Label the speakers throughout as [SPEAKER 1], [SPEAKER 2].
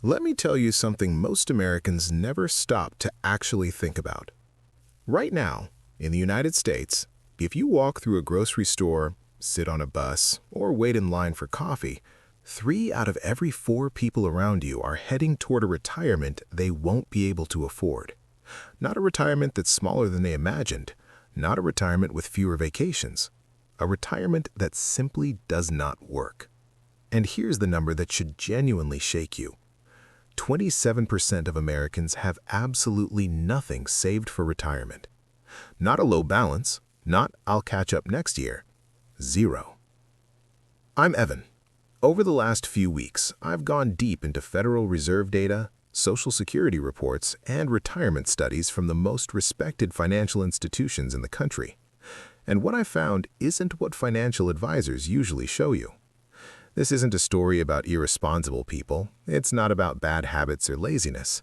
[SPEAKER 1] Let me tell you something most Americans never stop to actually think about. Right now, in the United States, if you walk through a grocery store, sit on a bus, or wait in line for coffee, 3 out of every 4 people around you are heading toward a retirement they won't be able to afford. Not a retirement that's smaller than they imagined, not a retirement with fewer vacations, a retirement that simply does not work. And here's the number that should genuinely shake you. 27% of Americans have absolutely nothing saved for retirement. Not a low balance, not "I'll catch up next year." Zero. I'm Evan. Over the last few weeks, I've gone deep into Federal Reserve data, Social Security reports, and retirement studies from the most respected financial institutions in the country. And what I found isn't what financial advisors usually show you. This isn't a story about irresponsible people. It's not about bad habits or laziness.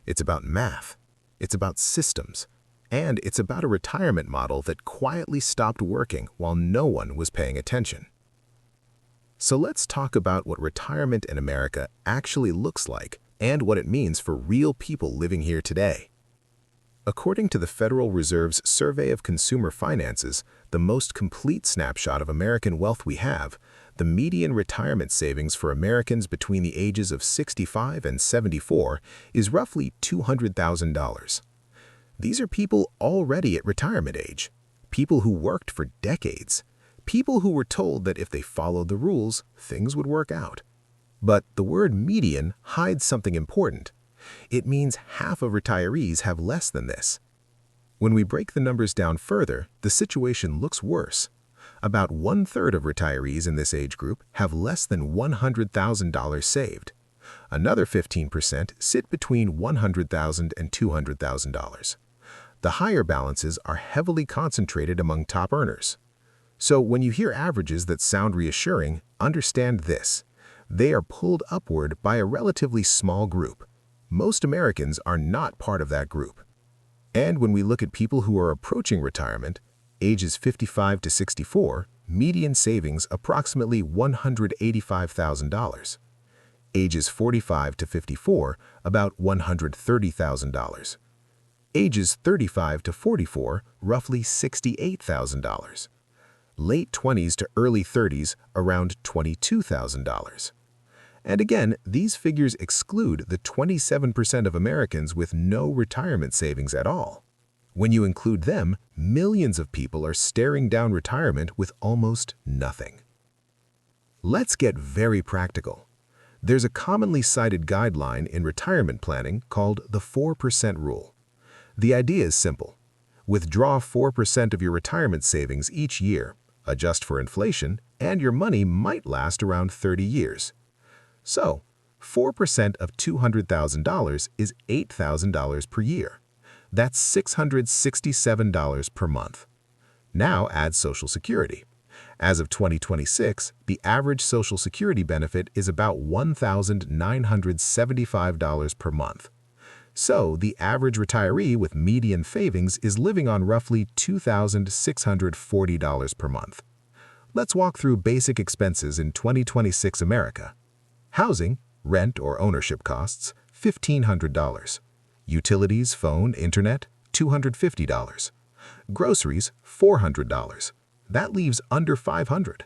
[SPEAKER 1] It's about math. It's about systems. And it's about a retirement model that quietly stopped working while no one was paying attention. So let's talk about what retirement in America actually looks like and what it means for real people living here today. According to the Federal Reserve's Survey of Consumer Finances, the most complete snapshot of American wealth we have, the median retirement savings for Americans between the ages of 65 and 74 is roughly $200,000. These are people already at retirement age, people who worked for decades, people who were told that if they followed the rules, things would work out. But the word median hides something important. It means half of retirees have less than this. When we break the numbers down further, the situation looks worse. About 1/3 of retirees in this age group have less than $100,000 saved. Another 15% sit between $100,000 and $200,000. The higher balances are heavily concentrated among top earners. So when you hear averages that sound reassuring, understand this. They are pulled upward by a relatively small group. Most Americans are not part of that group. And when we look at people who are approaching retirement, ages 55 to 64, median savings approximately $185,000. Ages 45 to 54, about $130,000. Ages 35 to 44, roughly $68,000. Late 20s to early 30s, around $22,000. And again, these figures exclude the 27% of Americans with no retirement savings at all. When you include them, millions of people are staring down retirement with almost nothing. Let's get very practical. There's a commonly cited guideline in retirement planning called the 4% rule. The idea is simple. Withdraw 4% of your retirement savings each year, adjust for inflation, and your money might last around 30 years. So, 4% of $200,000 is $8,000 per year. That's $667 per month. Now add Social Security. As of 2026, the average Social Security benefit is about $1,975 per month. So, the average retiree with median savings is living on roughly $2,640 per month. Let's walk through basic expenses in 2026 America. Housing, rent or ownership costs, $1,500. Utilities, phone, internet, $250. Groceries, $400. That leaves under $500.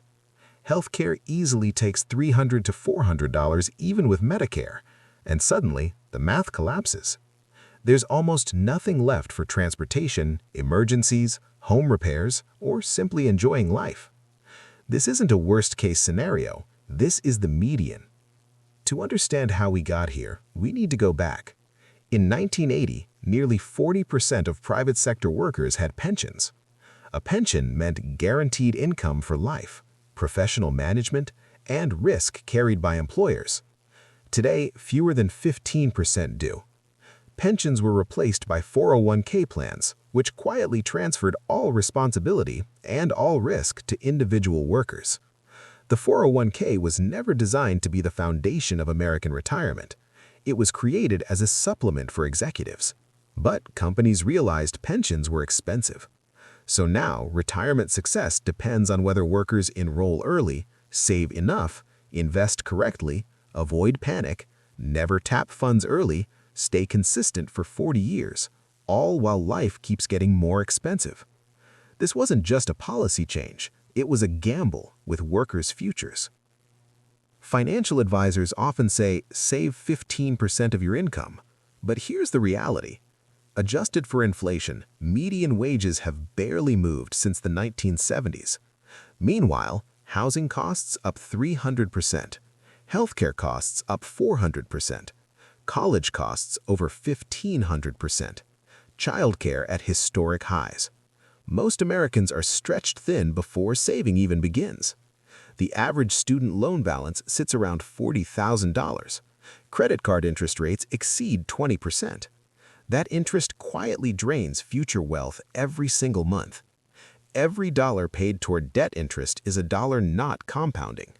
[SPEAKER 1] Healthcare easily takes $300 to $400 even with Medicare, and suddenly the math collapses. There's almost nothing left for transportation, emergencies, home repairs, or simply enjoying life. This isn't a worst-case scenario. This is the median. To understand how we got here, we need to go back. In 1980, nearly 40% of private sector workers had pensions. A pension meant guaranteed income for life, professional management, and risk carried by employers. Today, fewer than 15% do. Pensions were replaced by 401k plans, which quietly transferred all responsibility and all risk to individual workers. The 401k was never designed to be the foundation of American retirement. It was created as a supplement for executives. But companies realized pensions were expensive. So now, retirement success depends on whether workers enroll early, save enough, invest correctly, avoid panic, Never tap funds early, stay consistent for 40 years, all while life keeps getting more expensive. This wasn't just a policy change, it was a gamble with workers' futures. Financial advisors often say, save 15% of your income. But here's the reality. Adjusted for inflation, median wages have barely moved since the 1970s. Meanwhile, housing costs up 300%, healthcare costs up 400%, college costs over 1,500%, childcare at historic highs. Most Americans are stretched thin before saving even begins. The average student loan balance sits around $40,000. Credit card interest rates exceed 20%. That interest quietly drains future wealth every single month. Every dollar paid toward debt interest is a dollar not compounding.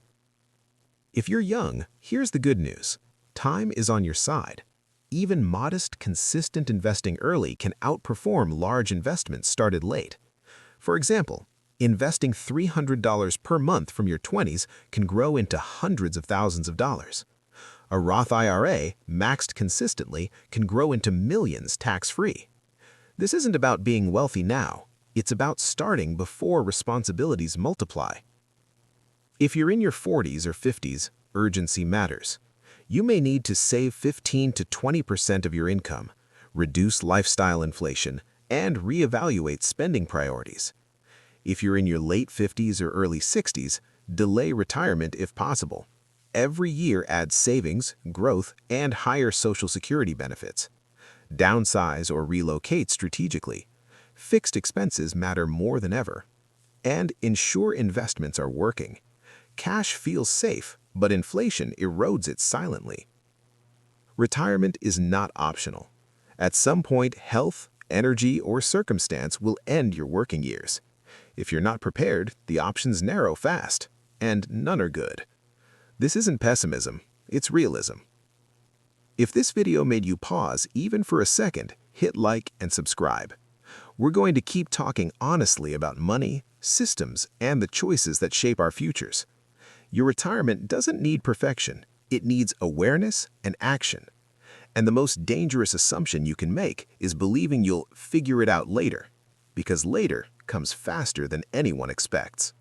[SPEAKER 1] If you're young, here's the good news. Time is on your side. Even modest, consistent investing early can outperform large investments started late. For example, investing $300 per month from your 20s can grow into hundreds of thousands of dollars. A Roth IRA, maxed consistently, can grow into millions tax-free. This isn't about being wealthy now. It's about starting before responsibilities multiply. If you're in your 40s or 50s, urgency matters. You may need to save 15 to 20% of your income, reduce lifestyle inflation, and reevaluate spending priorities. If you're in your late 50s or early 60s, delay retirement if possible. Every year adds savings, growth, and higher Social Security benefits. Downsize or relocate strategically. Fixed expenses matter more than ever. And ensure investments are working. Cash feels safe, but inflation erodes it silently. Retirement is not optional. At some point, health, energy, or circumstance will end your working years. If you're not prepared, the options narrow fast, and none are good. This isn't pessimism, it's realism. If this video made you pause even for a second, hit like and subscribe. We're going to keep talking honestly about money, systems, and the choices that shape our futures. Your retirement doesn't need perfection, it needs awareness and action. And the most dangerous assumption you can make is believing you'll figure it out later, because later comes faster than anyone expects.